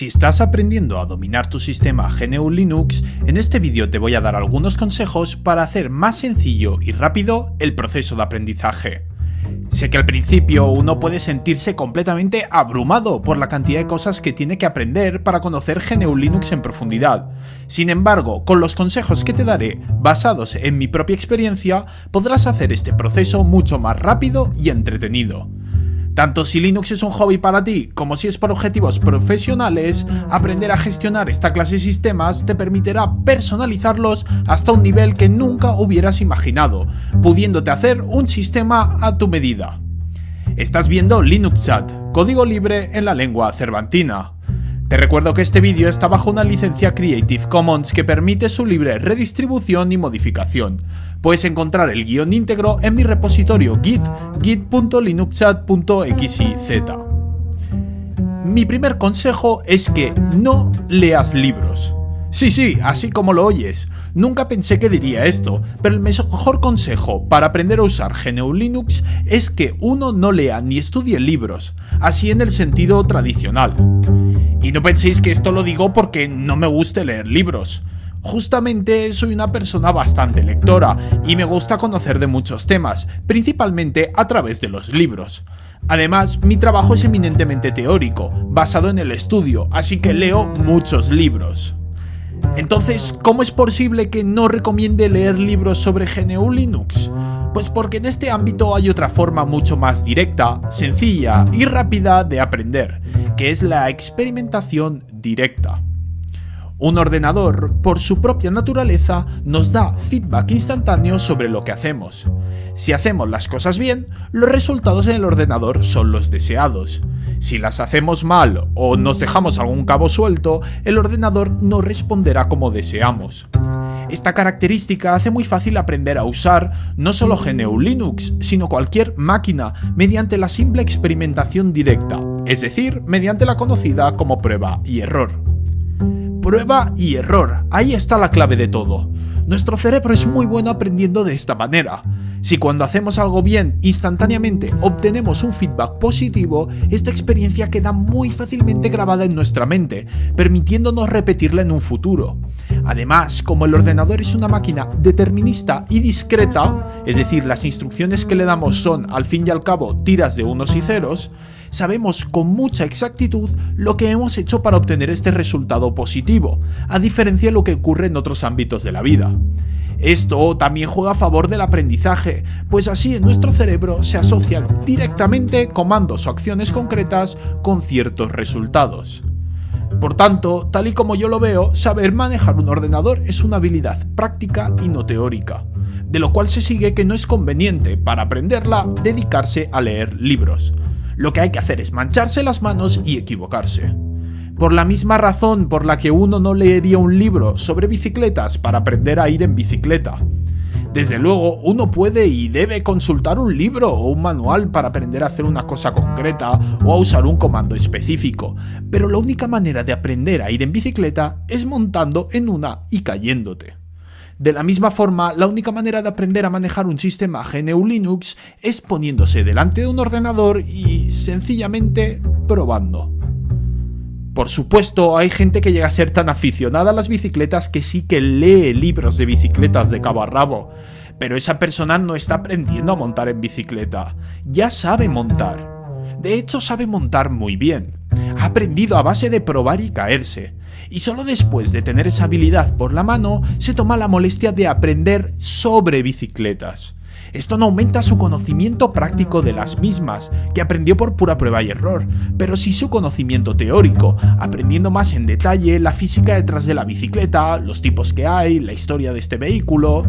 Si estás aprendiendo a dominar tu sistema GNU Linux, en este vídeo te voy a dar algunos consejos para hacer más sencillo y rápido el proceso de aprendizaje. Sé que al principio uno puede sentirse completamente abrumado por la cantidad de cosas que tiene que aprender para conocer GNU Linux en profundidad. Sin embargo, con los consejos que te daré, basados en mi propia experiencia, podrás hacer este proceso mucho más rápido y entretenido. Tanto si Linux es un hobby para ti, como si es por objetivos profesionales, aprender a gestionar esta clase de sistemas te permitirá personalizarlos hasta un nivel que nunca hubieras imaginado, pudiéndote hacer un sistema a tu medida. Estás viendo Linuxchat, código libre en la lengua cervantina. Te recuerdo que este vídeo está bajo una licencia Creative Commons que permite su libre redistribución y modificación. Puedes encontrar el guión íntegro en mi repositorio git.linuxchat.xyz. Mi primer consejo es que no leas libros. Sí, así como lo oyes. Nunca pensé que diría esto, pero el mejor consejo para aprender a usar GNU Linux es que uno no lea ni estudie libros, así en el sentido tradicional. Y no penséis que esto lo digo porque no me guste leer libros. Justamente soy una persona bastante lectora y me gusta conocer de muchos temas, principalmente a través de los libros. Además, mi trabajo es eminentemente teórico, basado en el estudio, así que leo muchos libros. Entonces, ¿cómo es posible que no recomiende leer libros sobre GNU Linux? Pues porque en este ámbito hay otra forma mucho más directa, sencilla y rápida de aprender, que es la experimentación directa. Un ordenador, por su propia naturaleza, nos da feedback instantáneo sobre lo que hacemos. Si hacemos las cosas bien, los resultados en el ordenador son los deseados. Si las hacemos mal o nos dejamos algún cabo suelto, el ordenador no responderá como deseamos. Esta característica hace muy fácil aprender a usar no solo GNU Linux, sino cualquier máquina mediante la simple experimentación directa, es decir, mediante la conocida como prueba y error. Prueba y error, ahí está la clave de todo. Nuestro cerebro es muy bueno aprendiendo de esta manera. Si cuando hacemos algo bien, instantáneamente obtenemos un feedback positivo, esta experiencia queda muy fácilmente grabada en nuestra mente, permitiéndonos repetirla en un futuro. Además, como el ordenador es una máquina determinista y discreta, es decir, las instrucciones que le damos son, al fin y al cabo, tiras de unos y ceros, sabemos con mucha exactitud lo que hemos hecho para obtener este resultado positivo, a diferencia de lo que ocurre en otros ámbitos de la vida. Esto también juega a favor del aprendizaje, pues así en nuestro cerebro se asocian directamente comandos o acciones concretas con ciertos resultados. Por tanto, tal y como yo lo veo, saber manejar un ordenador es una habilidad práctica y no teórica, de lo cual se sigue que no es conveniente, para aprenderla, dedicarse a leer libros. Lo que hay que hacer es mancharse las manos y equivocarse. Por la misma razón por la que uno no leería un libro sobre bicicletas para aprender a ir en bicicleta. Desde luego, uno puede y debe consultar un libro o un manual para aprender a hacer una cosa concreta o a usar un comando específico, pero la única manera de aprender a ir en bicicleta es montando en una y cayéndote. De la misma forma, la única manera de aprender a manejar un sistema GNU Linux es poniéndose delante de un ordenador y sencillamente probando. Por supuesto, hay gente que llega a ser tan aficionada a las bicicletas que sí que lee libros de bicicletas de cabo a rabo, pero esa persona no está aprendiendo a montar en bicicleta, ya sabe montar. De hecho, sabe montar muy bien. Ha aprendido a base de probar y caerse, y solo después de tener esa habilidad por la mano, se toma la molestia de aprender sobre bicicletas. Esto no aumenta su conocimiento práctico de las mismas, que aprendió por pura prueba y error, pero sí su conocimiento teórico, aprendiendo más en detalle la física detrás de la bicicleta, los tipos que hay, la historia de este vehículo.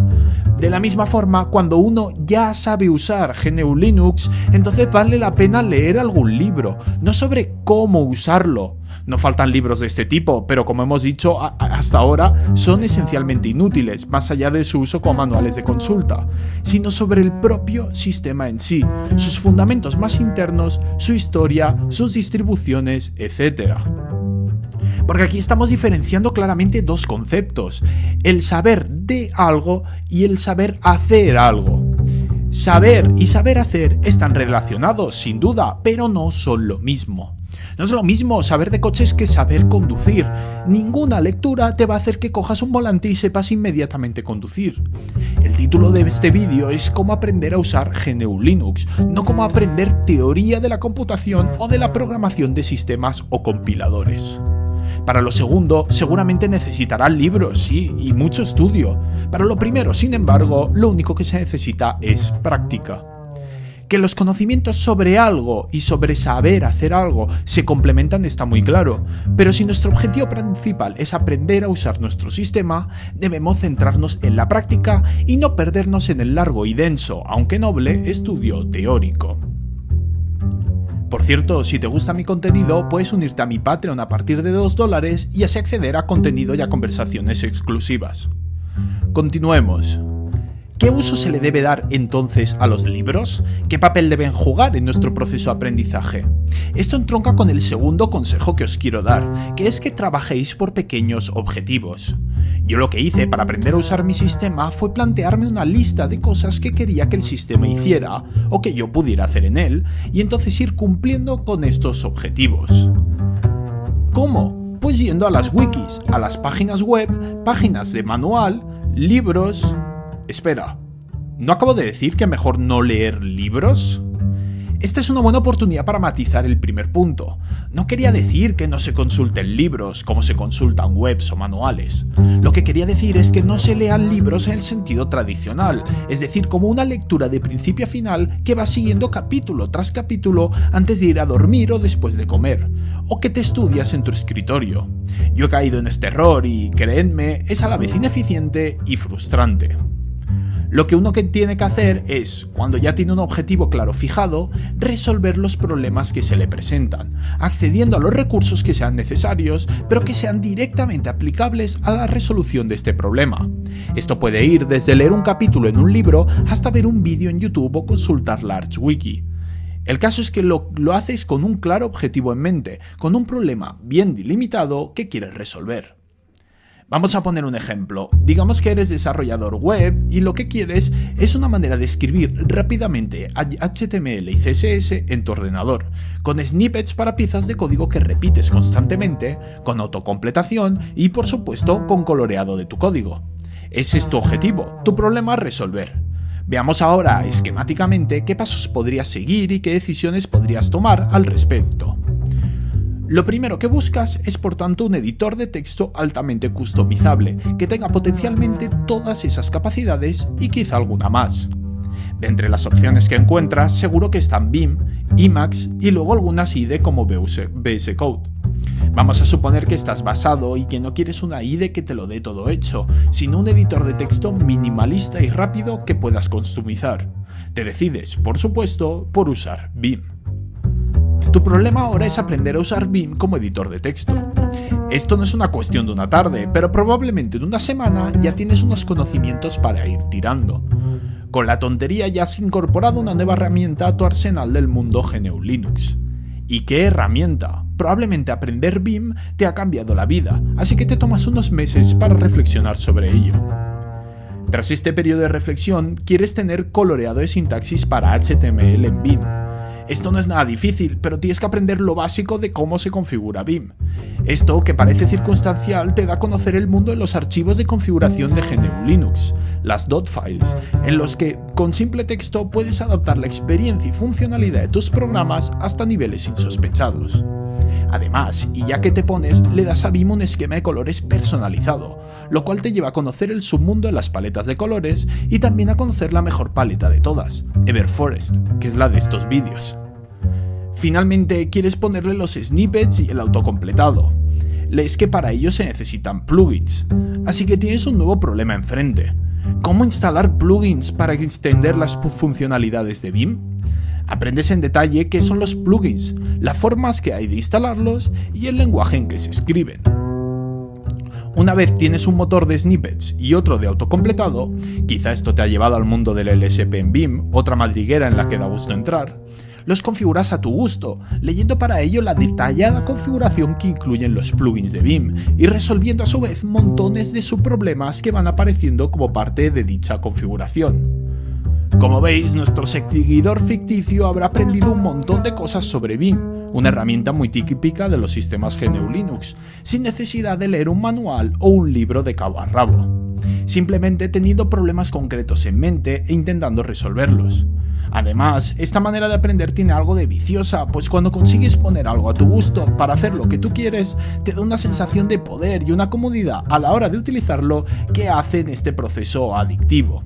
De la misma forma, cuando uno ya sabe usar GNU Linux, entonces vale la pena leer algún libro, no sobre cómo usarlo. No faltan libros de este tipo, pero como hemos dicho hasta ahora, son esencialmente inútiles, más allá de su uso como manuales de consulta, sino sobre el propio sistema en sí, sus fundamentos más internos, su historia, sus distribuciones, etc. Porque aquí estamos diferenciando claramente dos conceptos, el saber de algo y el saber hacer algo. Saber y saber hacer están relacionados, sin duda, pero no son lo mismo. No es lo mismo saber de coches que saber conducir. Ninguna lectura te va a hacer que cojas un volante y sepas inmediatamente conducir. El título de este vídeo es cómo aprender a usar GNU Linux, no cómo aprender teoría de la computación o de la programación de sistemas o compiladores. Para lo segundo, seguramente necesitarás libros, sí, y mucho estudio. Para lo primero, sin embargo, lo único que se necesita es práctica. Que los conocimientos sobre algo y sobre saber hacer algo se complementan está muy claro, pero si nuestro objetivo principal es aprender a usar nuestro sistema, debemos centrarnos en la práctica y no perdernos en el largo y denso, aunque noble, estudio teórico. Por cierto, si te gusta mi contenido, puedes unirte a mi Patreon a partir de $2 y así acceder a contenido y a conversaciones exclusivas. Continuemos. ¿Qué uso se le debe dar entonces a los libros? ¿Qué papel deben jugar en nuestro proceso de aprendizaje? Esto entronca con el segundo consejo que os quiero dar, que es que trabajéis por pequeños objetivos. Yo lo que hice para aprender a usar mi sistema fue plantearme una lista de cosas que quería que el sistema hiciera o que yo pudiera hacer en él, y entonces ir cumpliendo con estos objetivos. ¿Cómo? Pues yendo a las wikis, a las páginas web, páginas de manual, libros... Espera, ¿no acabo de decir que mejor no leer libros? Esta es una buena oportunidad para matizar el primer punto. No quería decir que no se consulten libros como se consultan webs o manuales. Lo que quería decir es que no se lean libros en el sentido tradicional, es decir, como una lectura de principio a final que va siguiendo capítulo tras capítulo antes de ir a dormir o después de comer, o que te estudias en tu escritorio. Yo he caído en este error y, creedme, es a la vez ineficiente y frustrante. Lo que uno tiene que hacer es, cuando ya tiene un objetivo claro fijado, resolver los problemas que se le presentan, accediendo a los recursos que sean necesarios, pero que sean directamente aplicables a la resolución de este problema. Esto puede ir desde leer un capítulo en un libro hasta ver un vídeo en YouTube o consultar la ArchWiki. El caso es que lo haces con un claro objetivo en mente, con un problema bien delimitado que quieres resolver. Vamos a poner un ejemplo. Digamos que eres desarrollador web y lo que quieres es una manera de escribir rápidamente HTML y CSS en tu ordenador, con snippets para piezas de código que repites constantemente, con autocompletación y, por supuesto, con coloreado de tu código. Ese es tu objetivo, tu problema a resolver. Veamos ahora esquemáticamente qué pasos podrías seguir y qué decisiones podrías tomar al respecto. Lo primero que buscas es, por tanto, un editor de texto altamente customizable, que tenga potencialmente todas esas capacidades y quizá alguna más. De entre las opciones que encuentras, seguro que están Vim, Emacs y luego algunas IDE como VS Code. Vamos a suponer que estás basado y que no quieres una IDE que te lo dé todo hecho, sino un editor de texto minimalista y rápido que puedas customizar. Te decides, por supuesto, por usar Vim. Tu problema ahora es aprender a usar Vim como editor de texto. Esto no es una cuestión de una tarde, pero probablemente en una semana ya tienes unos conocimientos para ir tirando. Con la tontería ya has incorporado una nueva herramienta a tu arsenal del mundo GNU Linux. ¿Y qué herramienta? Probablemente aprender Vim te ha cambiado la vida, así que te tomas unos meses para reflexionar sobre ello. Tras este periodo de reflexión, quieres tener coloreado de sintaxis para HTML en Vim. Esto no es nada difícil, pero tienes que aprender lo básico de cómo se configura Vim. Esto, que parece circunstancial, te da a conocer el mundo de los archivos de configuración de GNU Linux, las .files, en los que, con simple texto, puedes adaptar la experiencia y funcionalidad de tus programas hasta niveles insospechados. Además, y ya que te pones, le das a Vim un esquema de colores personalizado, lo cual te lleva a conocer el submundo de las paletas de colores y también a conocer la mejor paleta de todas, Everforest, que es la de estos vídeos. Finalmente, quieres ponerle los snippets y el autocompletado. Lees que para ello se necesitan plugins, así que tienes un nuevo problema enfrente. ¿Cómo instalar plugins para extender las funcionalidades de Vim? Aprendes en detalle qué son los plugins, las formas que hay de instalarlos y el lenguaje en que se escriben. Una vez tienes un motor de snippets y otro de autocompletado, quizá esto te ha llevado al mundo del LSP en Vim, otra madriguera en la que da gusto entrar, los configuras a tu gusto, leyendo para ello la detallada configuración que incluyen los plugins de Vim y resolviendo a su vez montones de subproblemas que van apareciendo como parte de dicha configuración. Como veis, nuestro seguidor ficticio habrá aprendido un montón de cosas sobre Vim, una herramienta muy típica de los sistemas GNU Linux, sin necesidad de leer un manual o un libro de cabo a rabo, simplemente teniendo problemas concretos en mente e intentando resolverlos. Además, esta manera de aprender tiene algo de viciosa, pues cuando consigues poner algo a tu gusto para hacer lo que tú quieres, te da una sensación de poder y una comodidad a la hora de utilizarlo que hacen este proceso adictivo.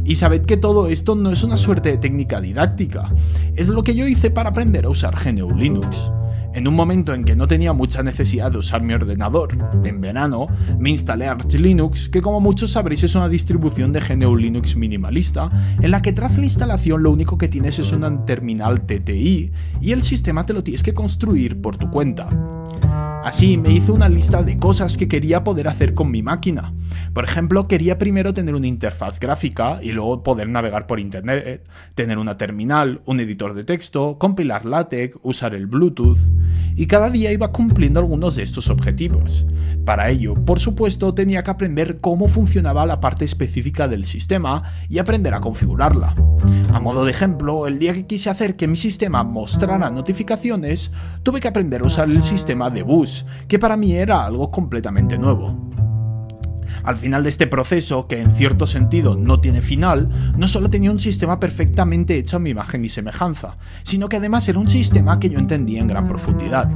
Y sabed que todo esto no es una suerte de técnica didáctica, es lo que yo hice para aprender a usar GNU Linux. En un momento en que no tenía mucha necesidad de usar mi ordenador, en verano, me instalé Arch Linux, que como muchos sabréis es una distribución de GNU Linux minimalista, en la que tras la instalación lo único que tienes es una terminal TTI y el sistema te lo tienes que construir por tu cuenta. Así me hice una lista de cosas que quería poder hacer con mi máquina. Por ejemplo, quería primero tener una interfaz gráfica y luego poder navegar por internet, tener una terminal, un editor de texto, compilar LaTeX, usar el Bluetooth. Y cada día iba cumpliendo algunos de estos objetivos. Para ello, por supuesto, tenía que aprender cómo funcionaba la parte específica del sistema y aprender a configurarla. A modo de ejemplo, el día que quise hacer que mi sistema mostrara notificaciones, tuve que aprender a usar el sistema de bus, que para mí era algo completamente nuevo. Al final de este proceso, que en cierto sentido no tiene final, no solo tenía un sistema perfectamente hecho a mi imagen y semejanza, sino que además era un sistema que yo entendía en gran profundidad.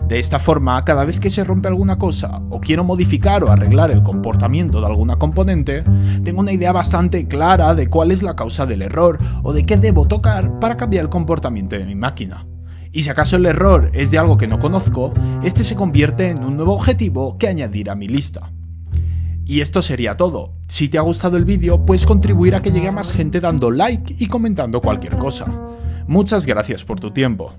De esta forma, cada vez que se rompe alguna cosa, o quiero modificar o arreglar el comportamiento de alguna componente, tengo una idea bastante clara de cuál es la causa del error o de qué debo tocar para cambiar el comportamiento de mi máquina. Y si acaso el error es de algo que no conozco, este se convierte en un nuevo objetivo que añadir a mi lista. Y esto sería todo. Si te ha gustado el vídeo, puedes contribuir a que llegue a más gente dando like y comentando cualquier cosa. Muchas gracias por tu tiempo.